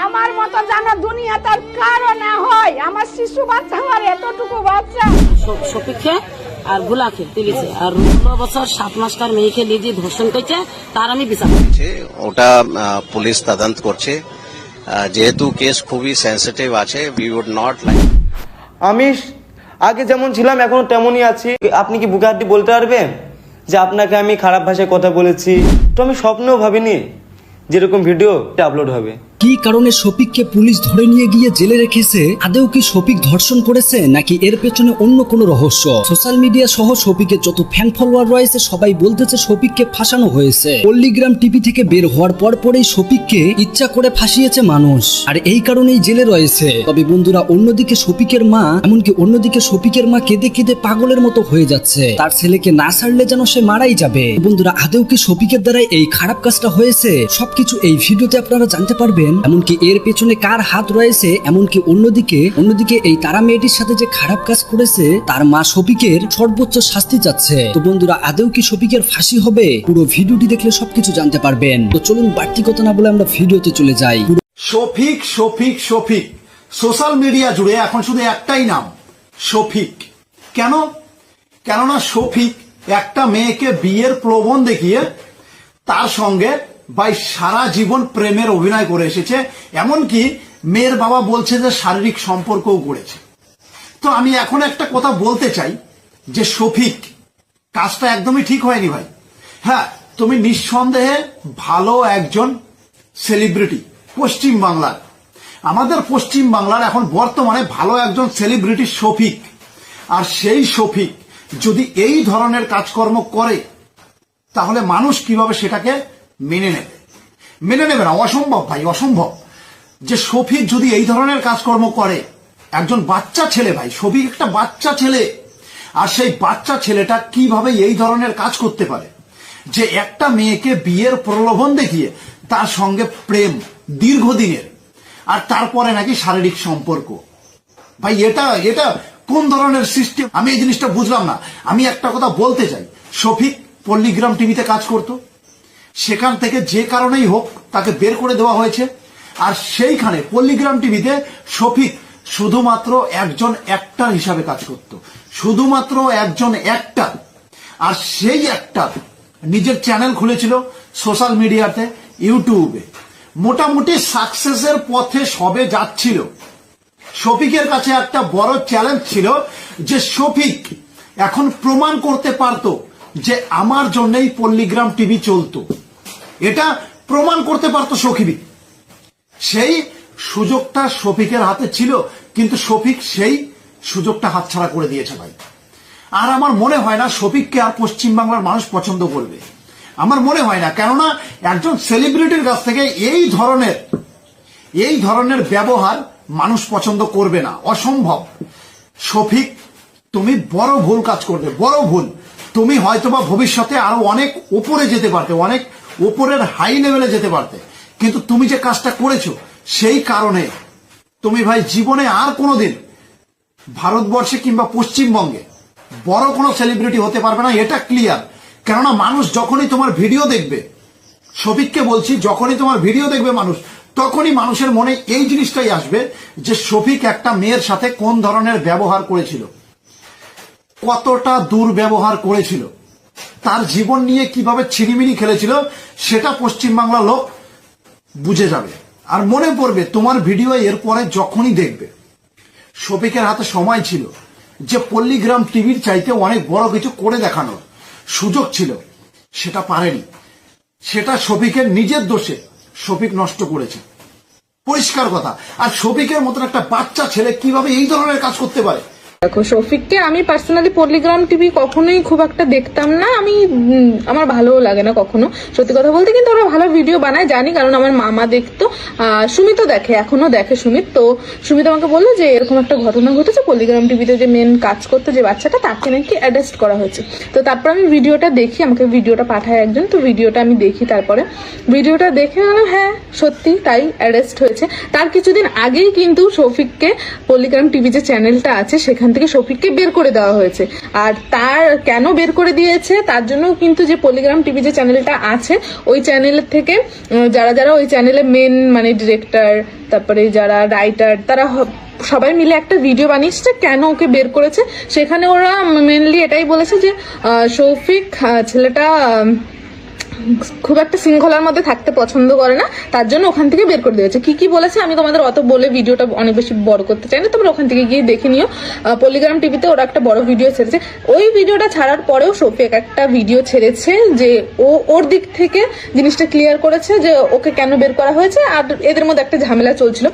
আমার মতো জানা দুনিয়া তার কারো না হয়। আমার শিশু বাচ্চা হওয়ার এতটুকু বাচ্চা শফিককে আর গুলাকে তুলেছে আর 16 বছর 7 মাসকার মেয়েকে নিজে ধর্ষণ করেছে, তার আমি বিচার করছি। ওটা পুলিশ তদন্ত করছে। যেহেতু কেস খুবই সেন্সিটিভ আছে, উই উড নট লাইক। আমি আগে যেমন ছিলাম এখন তেমনই আছি। আপনি কি বুকে হাত দিয়ে বলতে পারবেন যে আপনাকে আমি খারাপ ভাষায় কথা বলেছি? তো আমি স্বপ্নেও ভাবিনি যেরকম ভিডিও আপলোড হবে। কি কারণে শফিককে পুলিশ ধরে নিয়ে গিয়ে জেলে রেখেছে? আদেও কি শফিক ধর্ষণ করেছে নাকি এর পেছনে অন্য কোনো রহস্য? সোশ্যাল মিডিয়া সহ শফিকের যত ফ্যান ফলোয়ার রয়েছে সবাই বলতেছে শফিককে ফাঁসানো হয়েছে। পল্লিগ্রাম টিভি থেকে বের হওয়ার পরেই শফিককে ইচ্ছা করে ফাঁসিয়েছে মানুষ, আর এই কারণেই জেলে রয়েছে। তবে বন্ধুরা, অন্যদিকে শফিকের মা, এমনকি অন্যদিকে শফিকের মা কেঁদে কেঁদে পাগলের মতো হয়ে যাচ্ছে। তার ছেলেকে না ছাড়লে যেন সে মারাই যাবে। বন্ধুরা, আদেও কি শফিকের দ্বারাই এই খারাপ কাজটা হয়েছে? সবকিছু এই ভিডিওতে আপনারা জানতে পারবেন। এমনকি এর পেছনে কার হাত রয়েছে, এমনকি অন্যদিকে এই তারা মেয়েটির সাথে যে খারাপ কাজ করেছে তার মা শফিকের সর্বোচ্চ শাস্তি চাচ্ছে। তো বন্ধুরা, আদেও কি শফিকের ফাঁসি হবে? পুরো ভিডিওটি দেখলে সবকিছু জানতে পারবেন। তো চলুন বাড়তি কথা না বলে আমরা ভিডিওতে চলে যাই। শফিক শফিক শফিক সোশ্যাল মিডিয়া জুড়ে এখন শুধু একটাই নাম, শফিক। কেননা শফিক একটা মেয়েকে বিয়ের প্রলোভন দেখিয়ে তার সঙ্গে সারা জীবন প্রেমের অভিনয় করে এসেছে। এমনকি মেয়ের বাবা বলছে যে শারীরিক সম্পর্কও করেছে। তো আমি এখন একটা কথা বলতে চাই যে শফিক, কাজটা একদমই ঠিক হয়নি ভাই। হ্যাঁ, তুমি নিঃসন্দেহে ভালো একজন সেলিব্রিটি পশ্চিম বাংলার। আমাদের পশ্চিম বাংলার এখন বর্তমানে ভালো একজন সেলিব্রিটি শফিক। আর সেই শফিক যদি এই ধরনের কাজকর্ম করে তাহলে মানুষ কিভাবে সেটাকে মেনে নেবে না? অসম্ভব ভাই, অসম্ভব। যে শফিক যদি এই ধরনের কাজকর্ম করে, একজন বাচ্চা ছেলে ভাই, শফিক একটা বাচ্চা ছেলে, আর সেই বাচ্চা ছেলেটা কিভাবে এই ধরনের কাজ করতে পারে? যে একটা মেয়েকে বিয়ের প্রলোভন দেখিয়ে তার সঙ্গে প্রেম দীর্ঘদিনের, আর তারপরে নাকি শারীরিক সম্পর্ক। ভাই এটা কোন ধরনের সিস্টেম? আমি এই জিনিসটা বুঝলাম না। আমি একটা কথা বলতে চাই, শফিক পল্লিগ্রাম টিভিতে কাজ করত, সেখান থেকে যে কারণেই হোক তাকে বের করে দেওয়া হয়েছে। আর সেইখানে পল্লিগ্রাম টিভিতে শফিক শুধুমাত্র একজন অ্যাক্টর হিসাবে কাজ করত, শুধুমাত্র একজন অ্যাক্টর। আর সেই অ্যাক্টর নিজের চ্যানেল খুলেছিল সোশ্যাল মিডিয়াতে, ইউটিউবে, মোটামুটি সাকসেসের পথে সবে যাচ্ছিল। শফিকের কাছে একটা বড় চ্যালেঞ্জ ছিল যে শফিক এখন প্রমাণ করতে পারতো যে আমার জন্যই পল্লিগ্রাম টিভি চলতো। এটা প্রমাণ করতে পারতো শফিক। সেই সুযোগটা শফিকের হাতে ছিল, কিন্তু শফিক সেই সুযোগটা হাতছাড়া করে দিয়েছে ভাই। আর আমার মনে হয় না শফিককে আর পশ্চিমবাংলার মানুষ পছন্দ করবে, আমার মনে হয় না। কেননা একজন সেলিব্রিটির কাছ থেকে এই ধরনের ব্যবহার মানুষ পছন্দ করবে না, অসম্ভব। শফিক, তুমি বড় ভুল কাজ করবে, বড় ভুল। তুমি হয়তোবা ভবিষ্যতে আরো অনেক উপরে যেতে পারতে, অনেক উপরের হাই লেভেলে যেতে পারতে, কিন্তু তুমি যে কাজটা করেছো সেই কারণে তুমি ভাই জীবনে আর কোনোদিন ভারতবর্ষে কিংবা পশ্চিমবঙ্গে বড় কোনো সেলিব্রিটি হতে পারবে না, এটা ক্লিয়ার। কেননা মানুষ যখনই তোমার ভিডিও দেখবে, শফিককে বলছি, যখনই তোমার ভিডিও দেখবে মানুষ, তখনই মানুষের মনে এই জিনিসটাই আসবে যে শফিক একটা মেয়ের সাথে কোন ধরনের ব্যবহার করেছিল, কতটা দুর্ব্যবহার করেছিল, তার জীবন নিয়ে কিভাবে ছিনিমিনি খেলেছিল, সেটা পশ্চিমবাংলার লোক বুঝে যাবে। আর মনে পড়বে তোমার ভিডিও এরপরে যখনই দেখবে, শফিকের হাতে সময় ছিল যে পল্লিগ্রাম টিভির চাইতে অনেক বড় কিছু করে দেখানোর সুযোগ ছিল, সেটা পারেনি। সেটা শফিকের নিজের দোষে শফিক নষ্ট করেছে, পরিষ্কার কথা। আর শফিকের মতন একটা বাচ্চা ছেলে কিভাবে এই ধরনের কাজ করতে পারে? দেখো, শফিককে আমি পার্সোনালি পল্লিগ্রাম টিভি কখনোই খুব একটা দেখতাম না। আমার ভালোও লাগে না কখনো, সত্যি কথা বলতে। কিন্তু ওরা ভালো ভিডিও বানায় জানি, কারণ আমার মামা দেখতো, সুমিতও দেখে, এখনো দেখে সুমিত। তো সুমিত আমাকে বললো যে এরকম একটা ঘটনা ঘটেছে, পল্লিগ্রাম টিভিতে যে মেন কাজ করতো যে বাচ্চাটা, তাকে নাকি অ্যারেস্ট করা হয়েছে। তো তারপর আমি ভিডিওটা দেখি, আমাকে ভিডিওটা পাঠায় একজন, তো ভিডিওটা আমি দেখি। তারপরে ভিডিওটা দেখে বললাম হ্যাঁ সত্যি তাই, অ্যারেস্ট হয়েছে। তার কিছুদিন আগেই কিন্তু শফিককে পল্লিগ্রাম টিভি যে চ্যানেলটা আছে সেখান থেকে শফিককে বের করে দেওয়া হয়েছে। আর তার কেন বের করে দিয়েছে তার জন্য কিন্তু যে পলিগ্রাম টিভি যে চ্যানেলটা আছে ওই চ্যানেলের থেকে যারা যারা ওই চ্যানেলে মেন মানে ডিরেক্টর, তারপরে যারা রাইটার, তারা সবাই মিলে একটা ভিডিও বানিয়েছে কেন ওকে বের করেছে। সেখানে ওরা মেনলি এটাই বলেছে যে শফিক ছেলেটা খুব একটা শৃঙ্খলার মধ্যে থাকতে পছন্দ করে না, তার জন্য ওখান থেকে বের করে দিয়েছে। কি কি বলেছে আমি তোমাদের অত বলে ভিডিওটা অনেক বেশি বড় করতে চাই না, তোমরা ওখান থেকে গিয়ে দেখে নিও। পলিগ্রাম টিভিতে ওরা একটা বড় ভিডিও ছেড়েছে। ওই ভিডিওটা ছাড়ার পরেও শফিক একটা ভিডিও ছেড়েছে যে ওর দিক থেকে জিনিসটা ক্লিয়ার করেছে যে ওকে কেন বের করা হয়েছে, আর এদের মধ্যে একটা ঝামেলা চলছিল।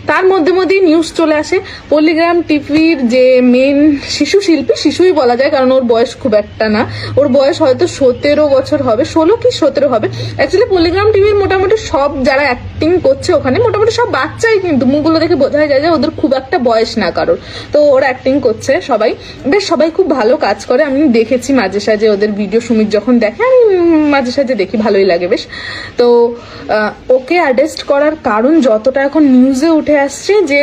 তার মধ্যেই নিউজ চলে আসে পলিগ্রাম টিভির যে মেন শিশু শিল্পী, শিশুই বলা যায় কারণ ওর বয়স খুব একটা না, ওর বয়স হয়তো 17 বছর হবে, 16 কি 17 হবে। অ্যাকচুয়ালি পলিগ্রাম টিভির মোটামুটি সব যারা অ্যাক্টিং করছে ওখানে মোটামুটি সব বাচ্চাই, কিন্তু মুখগুলো দেখে বোঝা যায় যে ওদের খুব একটা বয়স না কারোর। তো ওরা অ্যাক্টিং করছে সবাই, বেশ সবাই খুব ভালো কাজ করে। আমি দেখেছি মাঝে সাঝে ওদের ভিডিও, সুমিত যখন দেখে আমি মাঝে সাঝে দেখি, ভালোই লাগে বেশ। তো ওকে অ্যারেস্ট করার কারণ যতটা এখন নিউজে উঠে আসছে যে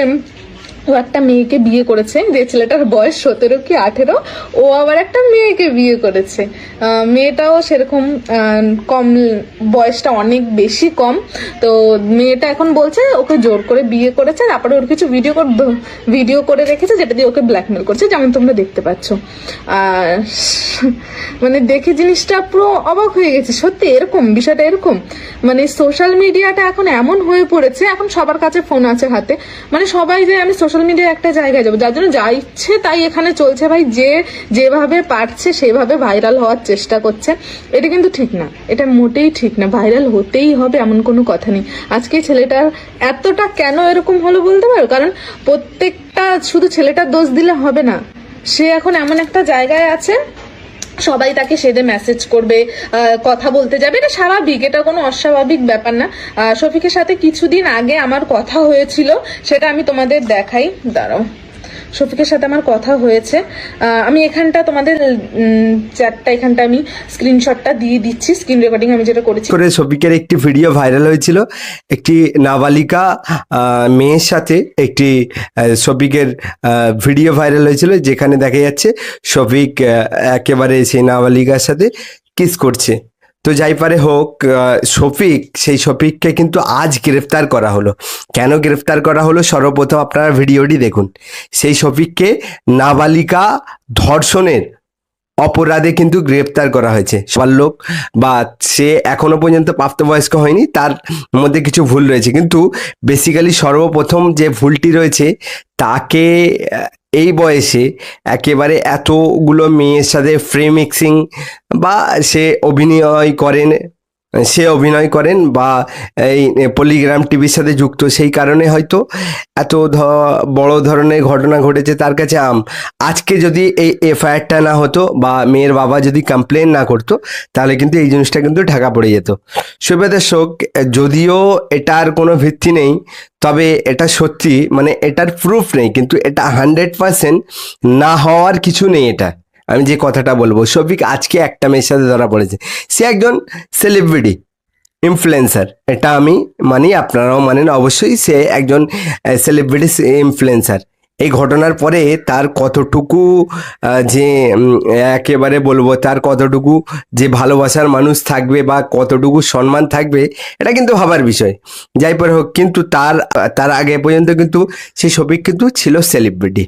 ও একটা মেয়েকে বিয়ে করেছে, যে ছেলেটার বয়স 17 কি 18, ও আবার একটা মেয়েকে বিয়ে করেছে। মেয়েটাও সেরকম কম, বয়সটা অনেক বেশি কম। তো মেয়েটা এখন বলছে ওকে জোর করে বিয়ে করেছে, তারপরে ওর কিছু ভিডিও করে রেখেছে যেটা দিয়ে ওকে ব্ল্যাকমেল করছে, যেমন তোমরা দেখতে পাচ্ছ। মানে দেখে জিনিসটা পুরো অবাক হয়ে গেছে, সত্যি এরকম বিষয়টা এরকম। মানে সোশ্যাল মিডিয়াটা এখন এমন হয়ে পড়েছে, এখন সবার কাছে ফোন আছে হাতে, মানে সবাই যে আমি সোশ্যাল মিডিয়ায় একটা জায়গায় যাবো, যার জন্য যা ইচ্ছে তাই এখানে চলছে। ভাই যে যেভাবে পারছে সেভাবে ভাইরাল হওয়ার চেষ্টা করছে, এটা কিন্তু ঠিক না, এটা মোটেই ঠিক না। ভাইরাল হতেই হবে এমন কোনো কথা নেই। আজকে ছেলেটার এতটা কেন এরকম হলো বলতে পারো? কারণ প্রত্যেকটা শুধু ছেলেটার দোষ দিলে হবে না, সে এখন এমন একটা জায়গায় আছে, সবাই তাকে সেদে মেসেজ করবে, কথা বলতে যাবে, এটা স্বাভাবিক, এটা কোনো অস্বাভাবিক ব্যাপার না। শফিকের সাথে কিছুদিন আগে আমার কথা হয়েছিল, সেটা আমি তোমাদের দেখাই, দাঁড়াও। শফিকের সাথে আমার কথা হয়েছে, আমি এখানটা তোমাদের চ্যাটটা এখানটা আমি স্ক্রিনশটটা দিয়ে দিচ্ছি, স্ক্রিন রেকর্ডিং আমি যেটা করেছি। করে শফিকের একটি ভিডিও ভাইরাল হয়েছিল, একটি নাবালিকা মেয়ের সাথে একটি শফিকের ভিডিও ভাইরাল হয়েছিল, যেখানে দেখা যাচ্ছে শফিক একেবারে সেই নাবালিকার সাথে কিস করছে। তো যাই পারে হোক, সেই শফিককে কিন্তু আজ গ্রেফতার করা হলো। কেন গ্রেফতার করা হলো সর্বপ্রথম আপনারা ভিডিওটি দেখুন। সেই শফিককে নাবালিকা ধর্ষণের অপরাধে কিন্তু গ্রেফতার করা হয়েছে। সবার লোক বা সে এখনো পর্যন্ত প্রাপ্তবয়স্ক হয়নি, তার মধ্যে কিছু ভুল রয়েছে, কিন্তু বেসিক্যালি সর্বপ্রথম যে ভুলটি রয়েছে, তাকে এই বয়সে একেবারে এতগুলো মেয়ের সাথে ফ্রি মিক্সিং বা সে অভিনয় করেন বা এই পলিগ্রাম টিভির সাথে যুক্ত, সেই কারণে হয়তো এত বড় ধরনের ঘটনা ঘটেছে তার কাছে আজকে যদি এই এফআইআরটা না হতো বা মেয়ের বাবা যদি কমপ্লেন না করতো, তাহলে কিন্তু এই জিনিসটা কিন্তু ঢাকা পড়ে যেত। শুভ দর্শক, যদিও এটার কোনো ভিত্তি নেই, তবে এটা সত্যি, মানে এটার প্রুফ নেই, কিন্তু এটা 100% না হওয়ার কিছু নেই। এটা আমি যে কথাটা বলবো, শফিক আজকে একটা মেয়ের সাথে ধরা পড়েছে, সে একজন সেলিব্রিটি ইনফ্লুয়েন্সার, এটা আমি মানি, আপনারাও মানেন অবশ্যই, সে একজন সেলিব্রিটি ইনফ্লুয়েন্সার। এই ঘটনার পরে তার কতটুকু যে একেবারে বলবো, তার কতটুকু যে ভালোবাসার মানুষ থাকবে বা কতটুকু সম্মান থাকবে, এটা কিন্তু ভাবার বিষয়। যাই পরে হোক, কিন্তু তার আগে পর্যন্ত কিন্তু সেই শফিক কিন্তু ছিল সেলিব্রিটি।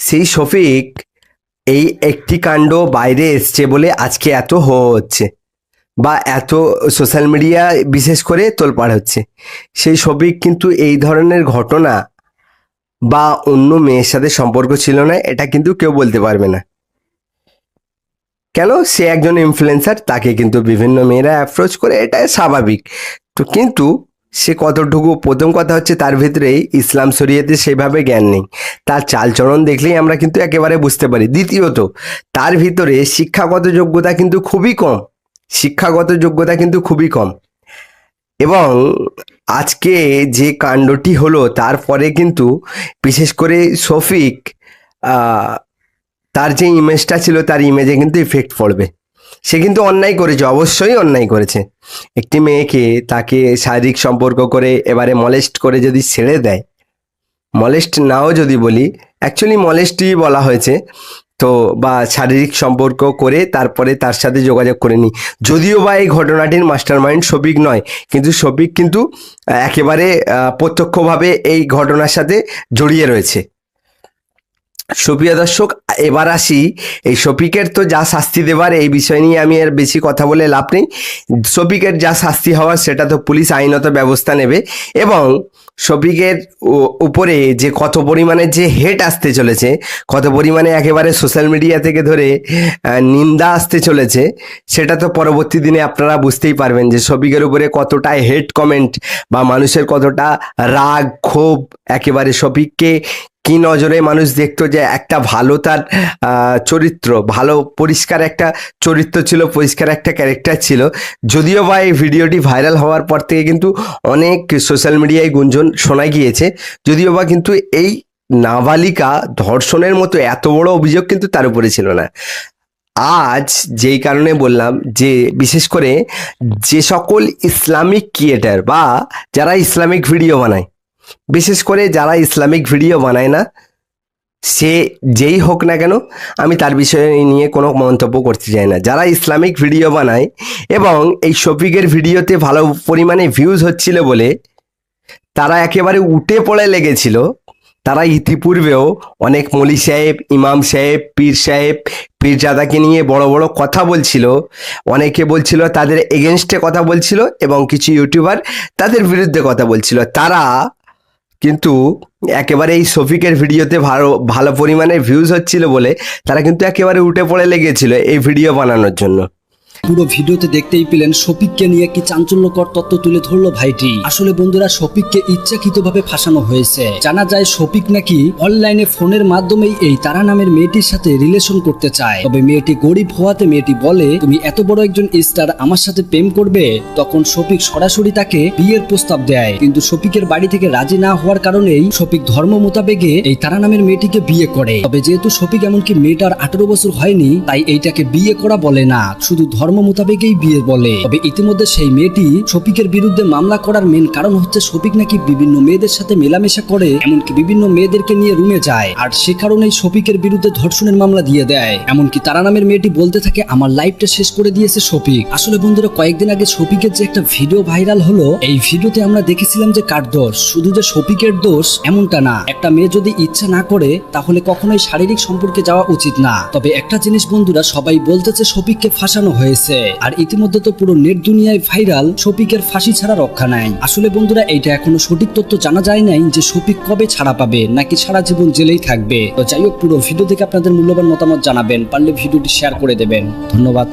সেই শফিক এই একটি কাণ্ড বাইরে এসছে বলে আজকে এত হচ্ছে বা এত সোশ্যাল মিডিয়া বিশেষ করে তোলপাড় হচ্ছে। সেই শফিক কিন্তু এই ধরনের ঘটনা বা অন্য মেয়ের সাথে সম্পর্ক ছিল না, এটা কিন্তু কেউ বলতে পারবে না। কেন? সে একজন ইনফ্লুয়েন্সার, তাকে কিন্তু বিভিন্ন মেয়েরা অ্যাপ্রোচ করে, এটা স্বাভাবিক। তো কিন্তু সে কতটুকু, প্রথম কথা হচ্ছে তার ভিতরেই ইসলাম শরিয়তে সেভাবে জ্ঞান নেই, তার চালচলন দেখলেই আমরা কিন্তু একেবারে বুঝতে পারি। দ্বিতীয়ত, তার ভিতরে শিক্ষাগত যোগ্যতা কিন্তু খুবই কম, এবং আজকে যে কাণ্ডটি হলো তারপরে কিন্তু বিশেষ করে শফিক তার যে ইমেজটা ছিল, তার ইমেজে কিন্তু ইফেক্ট পড়বে। সে কিন্তু অন্যায় করেছে, অবশ্যই অন্যায় করেছে। একটি মেয়েকে তাকে শারীরিক সম্পর্ক করে এবারে মলেস্ট করে যদি ছেড়ে দেয়, মলেস্ট নাও যদি বলি, অ্যাকচুয়ালি মলেস্টই বলা হয়েছে, তো বা শারীরিক সম্পর্ক করে তারপরে তার সাথে যোগাযোগ করে নি। যদিও বা এই ঘটনাটির মাস্টারমাইন্ড শফিক নয়, কিন্তু শফিক কিন্তু একেবারে প্রত্যক্ষভাবে এই ঘটনার সাথে জড়িয়ে রয়েছে। সুপ্রিয় দর্শক, এবার আসি এই শফিকের তো যা শাস্তি দেবার, এই বিষয় নিয়ে আমি আর বেশি কথা বলে লাভ নেই। শফিকের যা শাস্তি হওয়ার সেটা তো পুলিশ আইনত ব্যবস্থা নেবে, এবং শফিকের উপরে যে কত পরিমাণে যে হেট আসতে চলেছে, কত পরিমাণে একেবারে সোশ্যাল মিডিয়া থেকে ধরে নিন্দা আসতে চলেছে, সেটা তো পরবর্তী দিনে আপনারা বুঝতেই পারবেন যে শফিকের উপরে কতটা হেট কমেন্ট বা মানুষের কতটা রাগ ক্ষোভ, একেবারে শফিককে কি নজরে মানুষ দেখতো, যে একটা ভালো তার চরিত্র, ভালো পরিষ্কার একটা চরিত্র ছিল, পরিষ্কার একটা ক্যারেক্টার ছিল। যদিও বা এই ভিডিওটি ভাইরাল হওয়ার পর থেকে কিন্তু অনেক সোশ্যাল মিডিয়ায় গুঞ্জন শোনা গিয়েছে, যদিও বা কিন্তু এই নাবালিকা ধর্ষণের মতো এত বড় অভিযোগ কিন্তু তার উপরে ছিল না। আজ যেই কারণে বললাম যে বিশেষ করে যে সকল ইসলামিক ক্রিয়েটার বা যারা ইসলামিক ভিডিও বানায়, বিশেষ করে যারা ইসলামিক ভিডিও বানায় না, সে যেই হোক না কেন, আমি তার বিষয় নিয়ে কোনো মন্তব্য করতে চাই না। যারা ইসলামিক ভিডিও বানায় এবং এই শফিকের ভিডিওতে ভালো পরিমাণে ভিউজ হচ্ছিল বলে তারা একেবারে উঠে পড়ে লেগেছিল। তারা ইতিপূর্বেও অনেক মৌলী সাহেব, ইমাম সাহেব, পীর সাহেব, পীরজাদাকে নিয়ে বড় বড় কথা বলছিল, অনেকে বলছিল তাদের এগেনস্টে কথা বলছিল, এবং কিছু ইউটিউবার তাদের বিরুদ্ধে কথা বলছিল। তারা কিন্তু একেবারে এই শফিকের ভিডিওতে ভালো পরিমাণে ভিউজ হচ্ছিল বলে তারা কিন্তু একেবারে উঠে পড়ে লেগেছিল এই ভিডিও বানানোর জন্য। পুরো ভিডিওতে দেখতেই পেলেন শফিককে নিয়ে কি চাঞ্চল্যকর তথ্য তুলে ধরলো ভাইটি। আসলে বন্ধুরা, শফিককে ইচ্ছাকৃতভাবে ফাঁসানো হয়েছে। জানা যায় শফিক নাকি অনলাইনে ফোনের মাধ্যমেই এই তারা নামের মেয়েটির সাথে রিলেশন করতে চায়। তবে মেয়েটি গরিব হওয়াতে মেয়েটি বলে, তুমি এত বড় একজন স্টার, আমার সাথে প্রেম করবে? তখন শফিক সরাসরি তাকে বিয়ের প্রস্তাব দেয়, কিন্তু শফিকের বাড়ি থেকে রাজি না হওয়ার কারণেই শফিক ধর্ম মোতাবেকে এই তারা নামের মেয়েটিকে বিয়ে করে। তবে যেহেতু শফিক এমনকি মেয়েটার 18 বছর হয়নি, তাই এইটাকে বিয়ে করা বলে না, শুধু ধর্ম মোতাবেকই বিয়ে বলে। তবে ইতিমধ্যে সেই মেয়েটি শফিকের বিরুদ্ধে মামলা করার মেন কারণ হচ্ছে শফিক নাকি বিভিন্ন মেয়েদের সাথে মেলামেশা করে, এমনকি বিভিন্ন মেয়েদেরকে নিয়ে রুমে যায়, আর সে কারণেই শফিকের বিরুদ্ধে ধর্ষণের মামলা দিয়ে দেয়। এমনকি তারা নামের মেয়েটি বলতে থাকে, আমার লাইফটা শেষ করে দিয়েছে শফিক। আসলে বন্ধুরা, কয়েকদিন আগে শফিকের যে একটা ভিডিও ভাইরাল হলো, এই ভিডিওতে আমরা দেখেছিলাম যে কার দোষ, শুধু যে শফিকের দোষ এমনটা না। একটা মেয়ে যদি ইচ্ছা না করে তাহলে কখনোই শারীরিক সম্পর্কে যাওয়া উচিত না। তবে একটা জিনিস বন্ধুরা, সবাই বলতেছে শফিককে ফাঁসানো হয়েছে, আর ইতিমধ্যে তো পুরো নেট দুনিয়ায় ভাইরাল শফিকের ফাঁসি ছাড়া রক্ষা নাই। আসলে বন্ধুরা, এইটা এখনো সঠিক তথ্য জানা যায় নাই যে শফিক কবে ছাড়া পাবে নাকি সারা জীবন জেলেই থাকবে। তো যাই হোক, পুরো ভিডিও থেকে আপনাদের মূল্যবান মতামত জানাবেন, পারলে ভিডিওটি শেয়ার করে দেবেন। ধন্যবাদ।